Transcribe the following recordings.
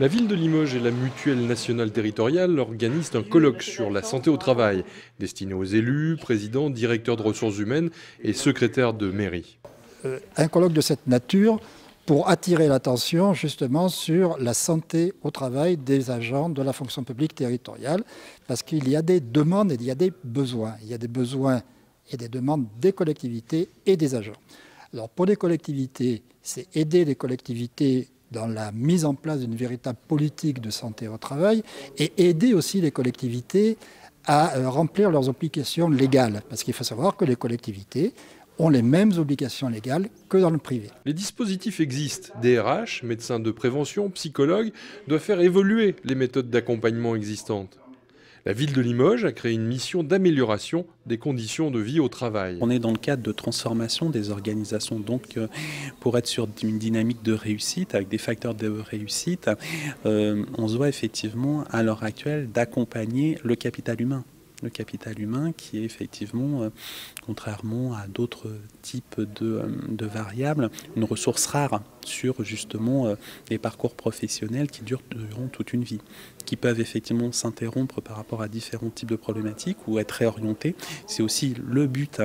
La ville de Limoges et la Mutuelle nationale territoriale organisent un colloque sur la santé au travail, destiné aux élus, présidents, directeurs de ressources humaines et secrétaires de mairie. Un colloque de cette nature pour attirer l'attention justement sur la santé au travail des agents de la fonction publique territoriale, parce qu'il y a des demandes et il y a des besoins. Il y a des besoins et des demandes des collectivités et des agents. Alors pour les collectivités, c'est aider les collectivités dans la mise en place d'une véritable politique de santé au travail et aider aussi les collectivités à remplir leurs obligations légales. Parce qu'il faut savoir que les collectivités ont les mêmes obligations légales que dans le privé. Les dispositifs existent. DRH, médecins de prévention, psychologues doivent faire évoluer les méthodes d'accompagnement existantes. La ville de Limoges a créé une mission d'amélioration des conditions de vie au travail. On est dans le cadre de transformation des organisations, donc pour être sur une dynamique de réussite, avec des facteurs de réussite, on se doit effectivement à l'heure actuelle d'accompagner le capital humain. Le capital humain qui est effectivement, contrairement à d'autres types de variables, une ressource rare sur justement les parcours professionnels qui durent toute une vie, qui peuvent effectivement s'interrompre par rapport à différents types de problématiques ou être réorientés. C'est aussi le but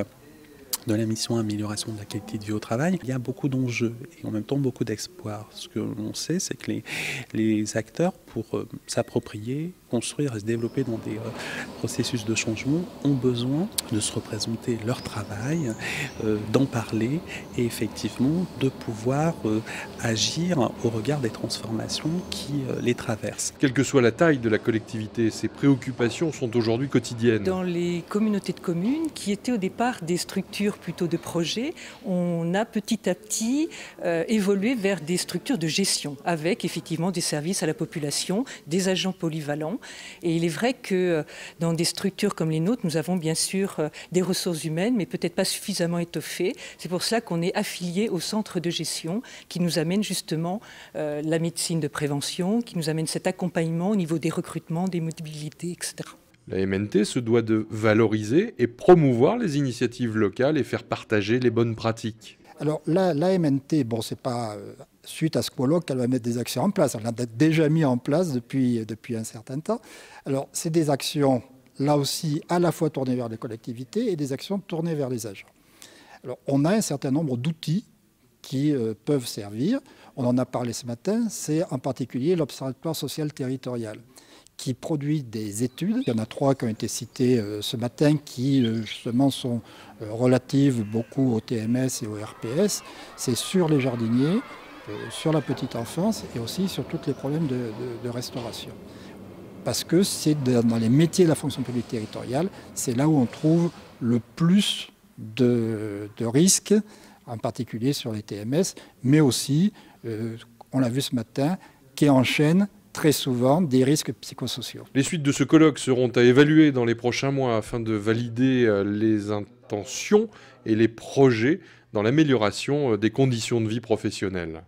de la mission amélioration de la qualité de vie au travail. Il y a beaucoup d'enjeux et en même temps beaucoup d'espoir. Ce que l'on sait, c'est que les acteurs, pour s'approprier, construire et se développer dans des processus de changement, ont besoin de se représenter leur travail, d'en parler et effectivement de pouvoir agir au regard des transformations qui les traversent. Quelle que soit la taille de la collectivité, ces préoccupations sont aujourd'hui quotidiennes. Dans les communautés de communes, qui étaient au départ des structures plutôt de projets, on a petit à petit évolué vers des structures de gestion, avec effectivement des services à la population, des agents polyvalents. Et il est vrai que dans des structures comme les nôtres, nous avons bien sûr des ressources humaines, mais peut-être pas suffisamment étoffées. C'est pour cela qu'on est affilié au centre de gestion qui nous amène justement la médecine de prévention, qui nous amène cet accompagnement au niveau des recrutements, des mobilités, etc. La MNT se doit de valoriser et promouvoir les initiatives locales et faire partager les bonnes pratiques. Alors la MNT, bon, c'est pas suite à ce colloque qu'elle va mettre des actions en place. Elle en a déjà mis en place depuis un certain temps. Alors c'est des actions, là aussi, à la fois tournées vers les collectivités et des actions tournées vers les agents. Alors on a un certain nombre d'outils qui peuvent servir. On en a parlé ce matin, c'est en particulier l'Observatoire social territorial qui produit des études. Il y en a 3 qui ont été citées ce matin qui justement sont relatives beaucoup au TMS et au RPS. C'est sur les jardiniers, sur la petite enfance et aussi sur tous les problèmes de restauration. Parce que c'est dans les métiers de la fonction publique territoriale, c'est là où on trouve le plus de risques, en particulier sur les TMS, mais aussi, on l'a vu ce matin, qui enchaînent très souvent des risques psychosociaux. Les suites de ce colloque seront à évaluer dans les prochains mois afin de valider les intentions et les projets dans l'amélioration des conditions de vie professionnelles.